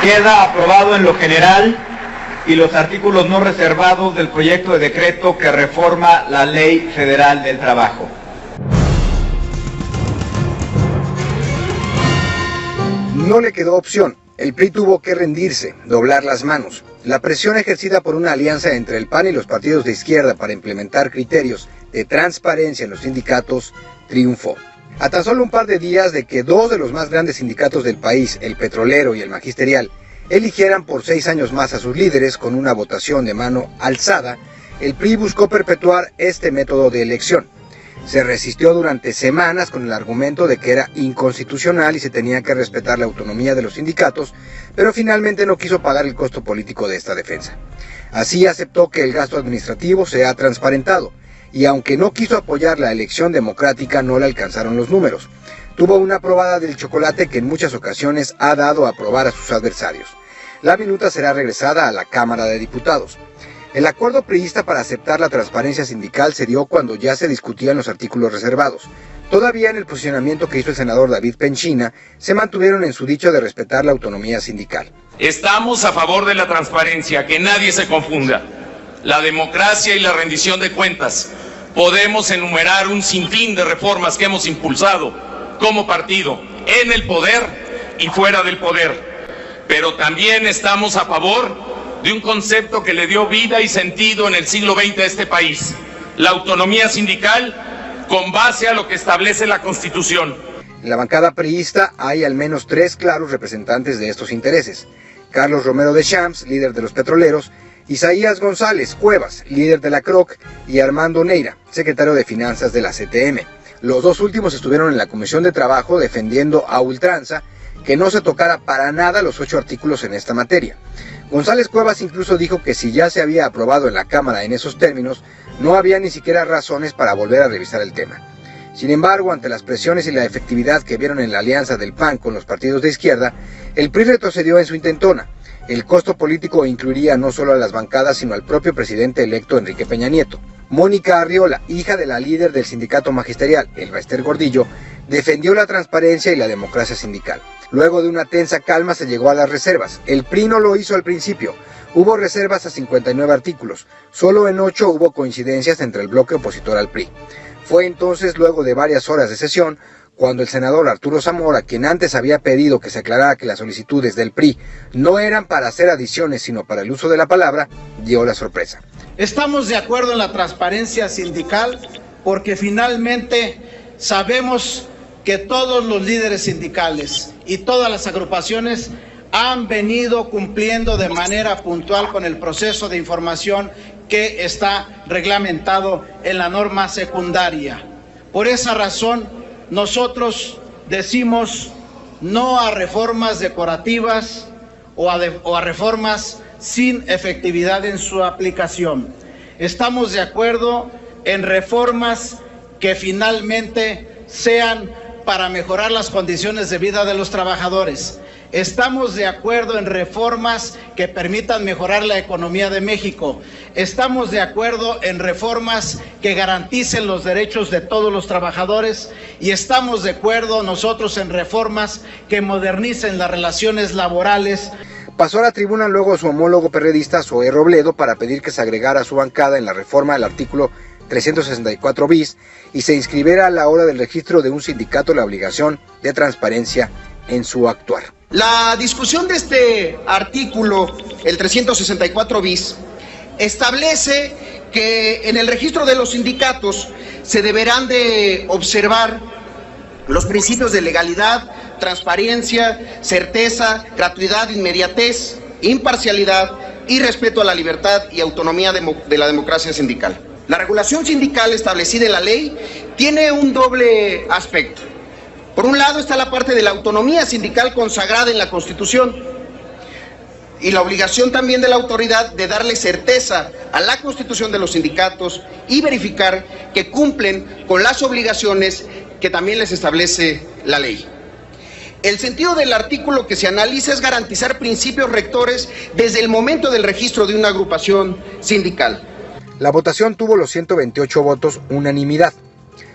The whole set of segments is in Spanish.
Queda aprobado en lo general y los artículos no reservados del proyecto de decreto que reforma la Ley Federal del Trabajo. No le quedó opción. El PRI tuvo que rendirse, doblar las manos. La presión ejercida por una alianza entre el PAN y los partidos de izquierda para implementar criterios de transparencia en los sindicatos triunfó. A tan solo un par de días de que dos de los más grandes sindicatos del país, el petrolero y el magisterial, eligieran por 6 años más a sus líderes con una votación de mano alzada, el PRI buscó perpetuar este método de elección. Se resistió durante semanas con el argumento de que era inconstitucional y se tenía que respetar la autonomía de los sindicatos, pero finalmente no quiso pagar el costo político de esta defensa. Así aceptó que el gasto administrativo sea transparentado, y aunque no quiso apoyar la elección democrática, no le alcanzaron los números. Tuvo una probada del chocolate que en muchas ocasiones ha dado a probar a sus adversarios. La minuta será regresada a la Cámara de Diputados. El acuerdo priista para aceptar la transparencia sindical se dio cuando ya se discutían los artículos reservados. Todavía en el posicionamiento que hizo el senador David Penchina, se mantuvieron en su dicho de respetar la autonomía sindical. Estamos a favor de la transparencia, que nadie se confunda. La democracia y la rendición de cuentas. Podemos enumerar un sinfín de reformas que hemos impulsado como partido, en el poder y fuera del poder. Pero también estamos a favor de un concepto que le dio vida y sentido en el siglo XX a este país, la autonomía sindical con base a lo que establece la Constitución. En la bancada priista hay al menos 3 claros representantes de estos intereses. Carlos Romero Deschamps, líder de los petroleros, Isaías González Cuevas, líder de la CROC, y Armando Neira, secretario de Finanzas de la CTM. Los dos últimos estuvieron en la Comisión de Trabajo defendiendo a ultranza que no se tocara para nada los 8 artículos en esta materia. González Cuevas incluso dijo que si ya se había aprobado en la Cámara en esos términos, no había ni siquiera razones para volver a revisar el tema. Sin embargo, ante las presiones y la efectividad que vieron en la alianza del PAN con los partidos de izquierda, el PRI retrocedió en su intentona. El costo político incluiría no solo a las bancadas, sino al propio presidente electo Enrique Peña Nieto. Mónica Arriola, hija de la líder del sindicato magisterial, Elba Ester Gordillo, defendió la transparencia y la democracia sindical. Luego de una tensa calma se llegó a las reservas. El PRI no lo hizo al principio. Hubo reservas a 59 artículos. Solo en 8 hubo coincidencias entre el bloque opositor al PRI. Fue entonces, luego de varias horas de sesión, cuando el senador Arturo Zamora, quien antes había pedido que se aclarara que las solicitudes del PRI no eran para hacer adiciones, sino para el uso de la palabra, dio la sorpresa. Estamos de acuerdo en la transparencia sindical porque finalmente sabemos que todos los líderes sindicales y todas las agrupaciones han venido cumpliendo de manera puntual con el proceso de información que está reglamentado en la norma secundaria. Por esa razón, nosotros decimos no a reformas decorativas o a reformas sin efectividad en su aplicación. Estamos de acuerdo en reformas que finalmente sean para mejorar las condiciones de vida de los trabajadores. Estamos de acuerdo en reformas que permitan mejorar la economía de México. Estamos de acuerdo en reformas que garanticen los derechos de todos los trabajadores y estamos de acuerdo nosotros en reformas que modernicen las relaciones laborales. Pasó a la tribuna luego su homólogo perredista Zoé Robledo para pedir que se agregara a su bancada en la reforma del artículo 364 bis y se inscribiera a la hora del registro de un sindicato la obligación de transparencia en su actuar. La discusión de este artículo, el 364 bis, establece que en el registro de los sindicatos se deberán de observar los principios de legalidad, transparencia, certeza, gratuidad, inmediatez, imparcialidad y respeto a la libertad y autonomía de la democracia sindical. La regulación sindical establecida en la ley tiene un doble aspecto. Por un lado está la parte de la autonomía sindical consagrada en la Constitución y la obligación también de la autoridad de darle certeza a la constitución de los sindicatos y verificar que cumplen con las obligaciones que también les establece la ley. El sentido del artículo que se analiza es garantizar principios rectores desde el momento del registro de una agrupación sindical. La votación tuvo los 128 votos unanimidad,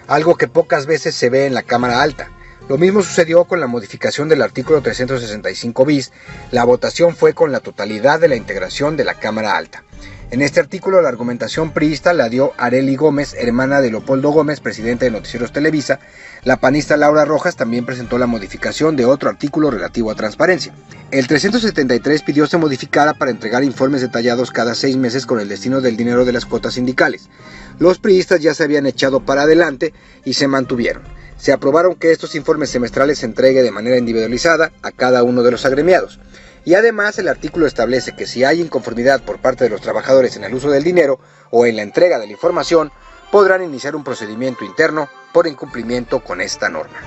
algo que pocas veces se ve en la Cámara Alta. Lo mismo sucedió con la modificación del artículo 365 bis. La votación fue con la totalidad de la integración de la Cámara Alta. En este artículo la argumentación priista la dio Arely Gómez, hermana de Leopoldo Gómez, presidente de Noticieros Televisa. La panista Laura Rojas también presentó la modificación de otro artículo relativo a transparencia. El 373 pidió se modificara para entregar informes detallados cada 6 meses con el destino del dinero de las cuotas sindicales. Los priistas ya se habían echado para adelante y se mantuvieron. Se aprobaron que estos informes semestrales se entregue de manera individualizada a cada uno de los agremiados. Y además el artículo establece que si hay inconformidad por parte de los trabajadores en el uso del dinero o en la entrega de la información, podrán iniciar un procedimiento interno por incumplimiento con esta norma.